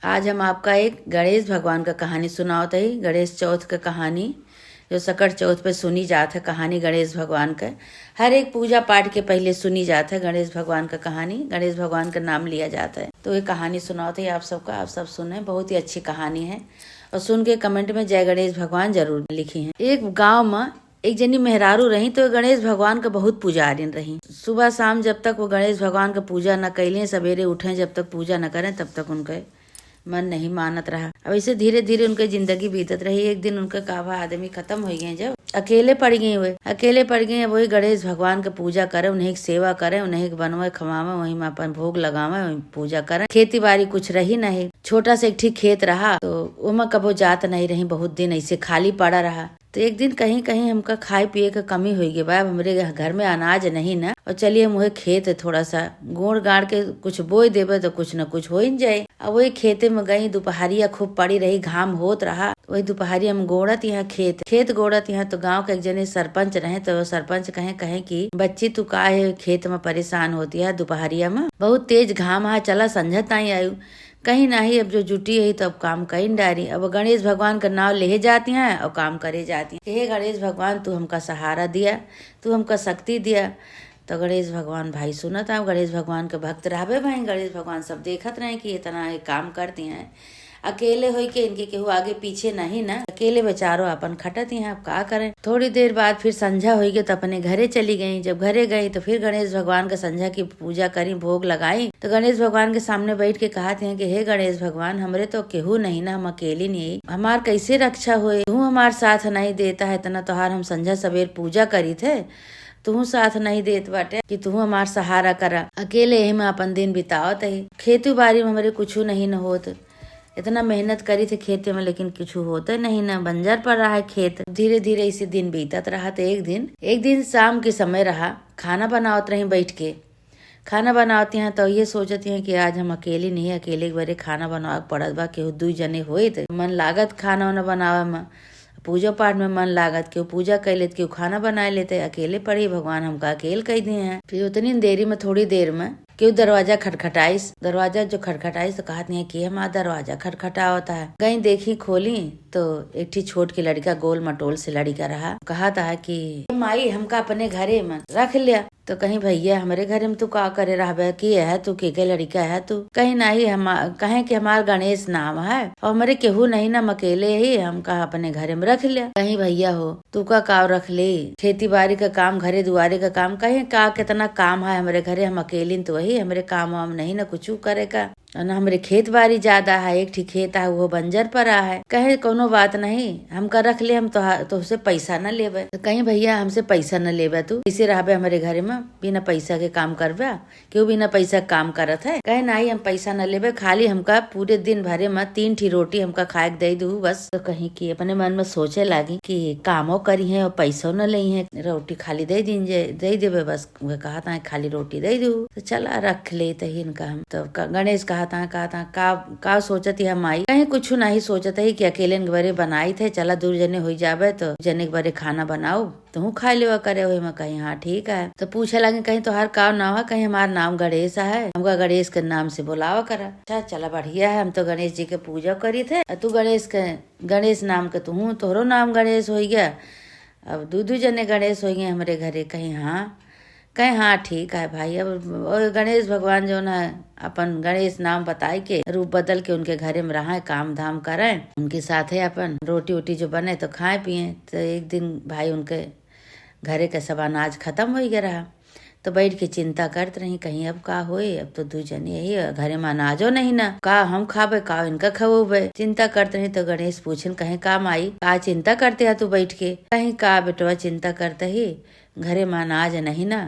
आज हम आपका एक गणेश भगवान का कहानी सुनावत हई। गणेश चौथ का कहानी जो सकट चौथ पे सुनी जात है। कहानी गणेश भगवान का हर एक पूजा पाठ के पहले सुनी जाता है। गणेश भगवान का कहानी, गणेश भगवान का नाम लिया जाता है। तो ये कहानी सुनावत है आप सबका, आप सब सुने। बहुत ही अच्छी कहानी है और सुन के कमेंट में जय गणेश भगवान जरूर लिखी है। एक गाँव में एक जनी मेहरारू रही तो गणेश भगवान का बहुत पुजारिन रही। सुबह शाम जब तक वो गणेश भगवान का पूजा न कैले, सवेरे उठे जब तक पूजा न करें तब तक उनके मन नहीं मानत रहा। अब ऐसे धीरे धीरे उनके जिंदगी बीतत रही। एक दिन उनका कावा आदमी खत्म हो गए, जब अकेले पड़ गए हुए, अकेले पड़ गए। वही गणेश भगवान का पूजा करे, उन्हें सेवा करे, उन्हें बनवे खवावे, वही में अपन भोग लगावे, वही पूजा करे। खेती बाड़ी कुछ रही नहीं, छोटा सा एक ठीक खेत रहा तो उमा कबो जात नहीं रही। बहुत दिन ऐसे खाली पड़ा रहा। तो एक दिन कहीं कहीं हमका खाए पिए का कमी हो गई। बाब हमरे घर में अनाज नहीं ना, और चलिए मुहे खेत थोड़ा सा गोड़ गाड़ के कुछ बोई देवे तो कुछ न कुछ हो ही जाए। अब वही खेते में गई, दोपहरिया खूब पड़ी रही, घाम होत रहा। वही दोपहरिया में गोड़त यहाँ खेत गोड़त यहाँ। तो गांव के एक जने सरपंच रहे, तो सरपंच कहे कि बच्ची तू का है खेत में परेशान होती है दोपहरिया में, बहुत तेज घाम है, चला संझत आई आयु कहीं नहीं। अब जो जुटी है तो अब काम कहीं डारी। अब गणेश भगवान का नाम ले जाती हैं और काम करे जाती हैं। हे गणेश भगवान तू हमका सहारा दिया, तू हमका शक्ति दिया। तो गणेश भगवान भाई सुनत है, गणेश भगवान के भक्त रहबे भाई। गणेश भगवान सब देखत रहे कि इतना काम करती हैं, अकेले हो के इनके केहू आगे पीछे नहीं ना, अकेले बेचारो अपन खटत हैं। अब का करें। थोड़ी देर बाद फिर संझा हो गई तो अपने घरे चली गई। जब घरे गई तो फिर गणेश भगवान का संझा की पूजा करी, भोग लगाई। तो गणेश भगवान के सामने बैठ के कहते हैं कि हे गणेश भगवान, हमरे तो केहू नहीं ना, हम अकेली नहीं, हमार कैसे रक्षा होए, तू हमार साथ नहीं देता है। इतना तोहार हम संझा सवेर पूजा करी थे, तू साथ नहीं देत बाटे कि तू हमार सहारा करा। अकेले ही में अपन दिन बितावत है। खेती बाड़ी में हमारे कुछ नहीं न होत। इतना मेहनत करी थी खेते में लेकिन कुछ होते नहीं ना, बंजर पड़ रहा है खेत। धीरे धीरे इसी दिन बीतत रहा। तो एक दिन शाम के समय रहा, खाना बनावत रही बैठ के। खाना बनावती हैं तो ये सोचती हैं कि आज हम अकेली नहीं, अकेले बारे खाना बनावे पड़त बा। केहू दू जने होए तो मन लागत खाना वाना बनावे में, पूजा पाठ में मन लागत। केहू पूजा कर लेते, केहू खाना बना लेते। अकेले पड़ी, भगवान हमका अकेले कह दिए हैं। फिर उतनी देरी में, थोड़ी देर में केहू दरवाजा खटखटाइस। दरवाजा जो खटखटाइस तो कहती है कि हमारा दरवाजा खटखटा होता है। गई देखी, खोली तो एक ठी छोट के लड़का, गोल मटोल से लड़का रहा। कहा था कि माई हमका अपने घरे में रख लिया। तो कहीं भैया हमारे घरे में तू का करे रहा की है, तू के लड़का है तू? कहीं नहीं, हम कहे कि हमार गणेश नाम है और हमारे केहू नहीं ना, अकेले ही हमका अपने घरे में रख लिया। कहीं भैया हो तू का काव रख ले, खेती बाड़ी का काम, घरे दुआरे का काम, कहीं का कितना काम है हमारे घरे, हम अकेले तो वही हमारे काम वाम नहीं ना कुछ करे का, न हमारे खेत बाड़ी ज्यादा है। एक ठीक खेत है वो बंजर पड़ा है। कहे कोनो बात नहीं, हमका रख ले, हम तो उससे पैसा न लेबे। तो कहीं भैया हमसे पैसा न लेबे, तू इसे रहबे हमारे घरे में, बिना पैसा के काम करबे? क्यों बिना पैसा काम करत है? कहे नहीं हम पैसा न लेबे, खाली हमका पूरे दिन भरे में 3 ठी रोटी हमका खाए दे दू बस। तो कहीं की अपने मन में सोचे लागी कि कामो करी है और पैसों न ली है, रोटी खाली दे देबे बस। वह कहा था खाली रोटी दे दू। तो चला रख ले तही इनका। हम तो गणेश कहा था का सोचती है माई? कहीं कुछ नहीं सोचत है कि अकेले बरे बनाई थे, चला दूर जने हो जाबे तो जने के बरे खाना बनाओ तो खा लेवा करे। वही में कहीं हाँ ठीक है। तो पूछे लगे कहीं तोहार का नाम है? कहीं हमारा नाम गणेश है, हमका गणेश के नाम से बुलावा करा। अच्छा चला बढ़िया है, हम तो गणेश जी के पूजा करी थे, तू गणेश नाम के तू, तोहरो नाम गणेश हो गया। अब दू जने गणेश हो गए हमारे घरे। कहीं हाँ ठीक है भाई। अब गणेश भगवान जो ना अपन गणेश नाम बताए के रूप बदल के उनके घरे में रहा, काम धाम करें, उनके साथ है अपन रोटी वोटी जो बने तो खाए पिए। तो एक दिन भाई उनके घरे का सब अनाज खत्म हो गया रहा। तो बैठ के चिंता करते रही कहीं अब का होए। अब तो 2 जने यही घरे में अनाजो नहीं ना, का हम खाबे का इनका खवोबे। चिंता करते रही। तो गणेश पूछन कहीं का माई का चिंता करते है तू बैठ के? कहीं का बेटवा चिंता करते ही, घरे में अनाज नहीं ना,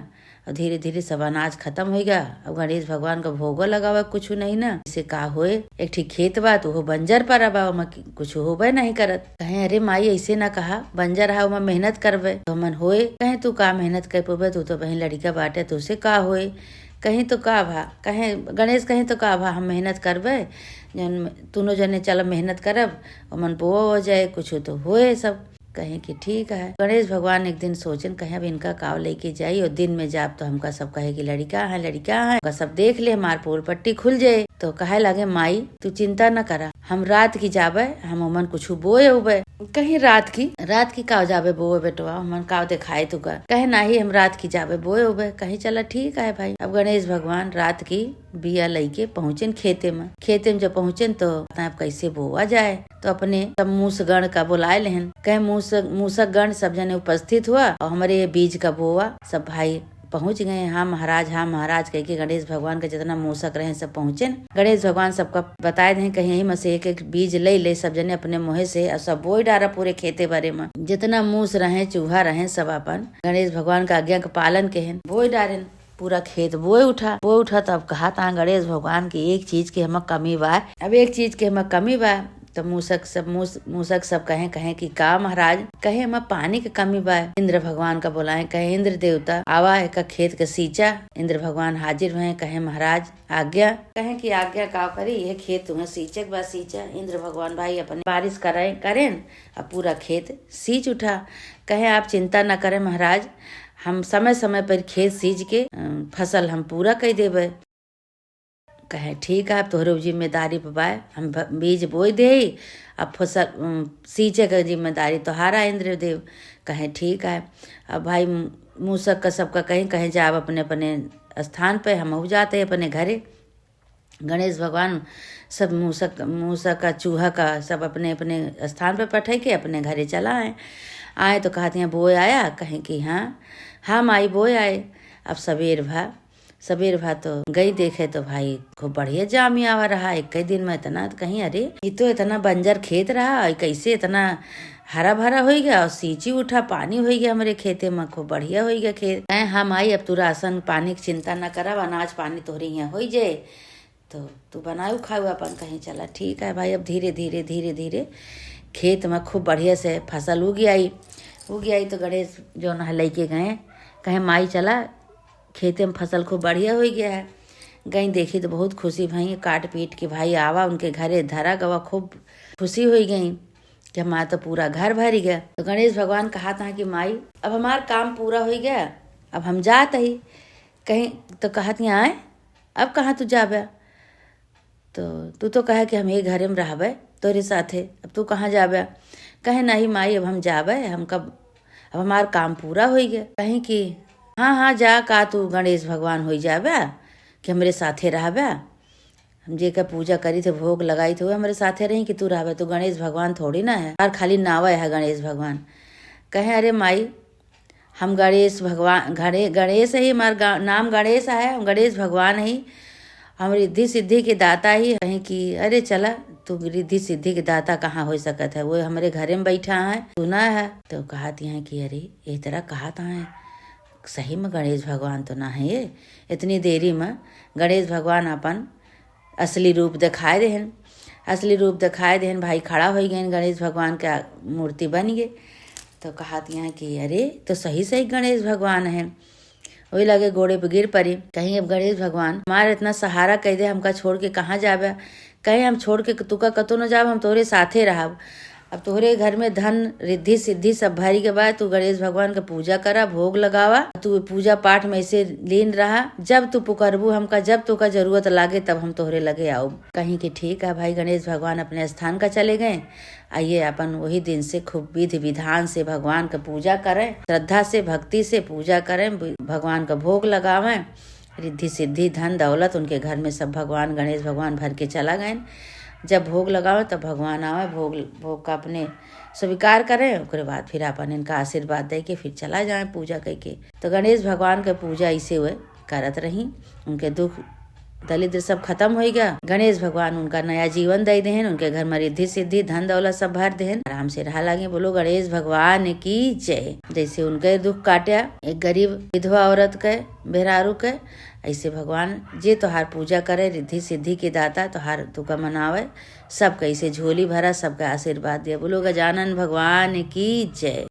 और धीरे धीरे सब अनाज खत्म हो गया। अब गणेश भगवान का भोगो लगावा कुछ नहीं ना, इसे का होए। एक ठीक खेत बा तो वो बंजर पर बा, कुछ होबे नहीं करत। कहे अरे माई ऐसे ना कहा, बंजर है उमा मेहनत करबे तो मन होए। कहे तू का मेहनत कर पोबे, तू तो बहन लड़का बाटे, तुझसे का होए? कहीं तो का भा, कहे गणेश कहीं तो का भा हम मेहनत करबे, जन तुनो जने चल मेहनत करब और मन बोआ हो जाए, कुछ तो होए सब। कहें कि ठीक है। गणेश भगवान एक दिन सोचन कहे अब इनका काव लेके जाई और दिन में जाब तो हमका सब कहे कि लड़का है सब देख ले हमार पोल पट्टी खुल जाये। तो कहे लगे माई तू चिंता न करा, हम रात की जाबे, हम उमन कुछ बोए उबे। कहीं रात की काव जाबे बोए बेटवा, हमन काव दिखाए तू का। कहे नाही हम रात की जाबे बोए उबे। कहीं चला ठीक है भाई। अब गणेश भगवान रात की बिया लेके पहुँचन खेते में जब पहुँचन तो अब कैसे बोआ जाए। तो अपने सब मूस गण का बुलाए लेहन। कहे मूसक गण सब जने उपस्थित हुआ और हमारे बीज का बोआ सब भाई पहुंच गए। हाँ महाराज कह के गणेश भगवान के जितना मूसक रहे सब पहुँचे। गणेश भगवान सबका बताए दे कहीं यही में से एक बीज ले सब जने अपने मुँह से और सब बोई डारा पूरे खेते भरे में। जितना मूस रहे चूहा रहे सब अपन गणेश भगवान का आज्ञा का पालन के बोई डारे। पूरा खेत बोए उठा तो अब कहा था गणेश भगवान की एक चीज के हमें कमी बा। अब एक चीज के हमें कमी बा। तो मूसक सब कहे कि का महाराज। कहे हमें पानी की कमी बा। इंद्र भगवान का बुलाए। कहे इंद्र देवता आवा है का खेत का सींचा। इंद्र भगवान हाजिर हुए। कहे महाराज आज्ञा। कहे कि आज्ञा का करी ये खेत तुम्हें सींचक बा सींचा। इंद्र भगवान भाई अपन बारिश करें अब पूरा खेत सींच उठा। कहे आप चिंता न करें महाराज, हम समय समय पर खेत सींच के फसल हम पूरा कर देवे। कहे ठीक है, अब तोहरे जिम्मेदारी पे बाय, हम बीज बोई दे अब फसल सींचे का जिम्मेदारी तोहारा इंद्र देव। कहे ठीक है। अब भाई मूसक का सबका कहे जाब अपने अपने स्थान पे, हम हो जाते अपने घरे। गणेश भगवान सब मूसक का चूहा का सब अपने अपने स्थान पे पठे के अपने घरे चला आए तो कहते हैं बोए आया। कहें कि हाँ माई बोए आए। अब सवेर भा तो गई देखे तो भाई खूब बढ़िया जामी आवा रहा। एक कई दिन में इतना तो कहीं अरे ये तो इतना बंजर खेत रहा, कैसे इतना हरा भरा हो गया और सींची उठा पानी हो गया हमारे खेते में, खूब बढ़िया हो गया खेत। कहे हम आई अब तू राशन पानी की चिंता न करा, अनाज पानी तोहरे यहाँ हो जाए तो तू बनाऊ खाऊ अपन। कहीं चला ठीक है भाई। अब धीरे धीरे खेत में खूब बढ़िया से फसल उगी आई तो गणेश जो न लेके गए। कहे माई चला खेते में फसल खूब बढ़िया हो गया है। गई देखी तो बहुत खुशी भाई, काट पीट के भाई आवा उनके घरे धरा गवा। खूब खुशी हो गई कि हमारा तो पूरा घर भर गया। तो गणेश भगवान कहा था कि माई अब हमारा काम पूरा हो गया, अब हम जात ही। कहीं तो कहती आए अब कहाँ तू जाबे। तो तू तो कहे कि हम एक घरे में रहबे तोरे साथे, अब तू कहाँ जाबे। कहे नहीं माई अब हम जाबे, हम कब अब हमारा काम पूरा हो गया। कहीं कि हाँ जा का तू गणेश भगवान हो जाबे कि हमरे साथे रहबे। हम जे का पूजा करी थे भोग लगाई थे वो हमारे साथे रही कि तू रहबे। तू गणेश भगवान थोड़ी ना है और खाली नावा है गणेश भगवान। कहे अरे माई हम गणेश भगवान गणेश है, हमारा नाम गणेश है, हम गणेश भगवान है, हम रिद्धि सिद्धि के दाता ही। कहीं कि अरे चला तू रिद्धि सिद्धि के दाता कहाँ हो सकत है, वो हमारे घरे में बैठा है सुना है। तो कहती है कि अरे ये तरह कहता है सही में गणेश भगवान तो ना है ये। इतनी देरी में गणेश भगवान अपन असली रूप दिखाए देहन भाई खड़ा हो गए। गणेश भगवान का मूर्ति बन गए। तो कहती हैं कि अरे तो सही गणेश भगवान है। वही लगे घोड़े पे गिर पड़ी। कहीं अब गणेश भगवान हमारा इतना सहारा कह दे, हमका छोड़ के कहाँ जाबे। कहीं हम छोड़ के तुका कतो न जाब, हम तोहरे साथे रहब। अब तोहरे घर में धन रिद्धि सिद्धि सब भरी के बाद तू गणेश भगवान का पूजा करा, भोग लगावा, तू पूजा पाठ में ऐसे लीन रहा। जब तू पुकारबू हमका, जब तुका जरूरत लागे तब हम तोहरे लगे आओ। कहीं कि ठीक है भाई। गणेश भगवान अपने स्थान का चले गए। आइए अपन वही दिन से खूब विधि विधान से भगवान का पूजा करें, श्रद्धा से भक्ति से पूजा करें, भगवान का भोग लगावें। रिद्धि सिद्धि धन दौलत उनके घर में सब भगवान गणेश भगवान भर के चला गए। जब भोग लगाओ तब भगवान आवे, भोग का अपने स्वीकार करें, उसके बाद फिर अपन इनका आशीर्वाद दे के फिर चला जाए पूजा करके। तो गणेश भगवान के पूजा ऐसे हुए करत रही। उनके दुख दरिद्र सब खत्म हो गया। गणेश भगवान उनका नया जीवन दे देहन, उनके घर में रिद्धि सिद्धि धन दौलत सब भर देहन, आराम से रहा लगे। बोलो गणेश भगवान की जय। जैसे उनके दुख काटा एक गरीब विधवा औरत के बेरारू के, ऐसे भगवान जे तोहार पूजा करे रिद्धि सिद्धि के दाता तोहार तुका मनावे, सब कैसे झोली भरा सबका आशीर्वाद दिया। बोलो गजानन भगवान की जय।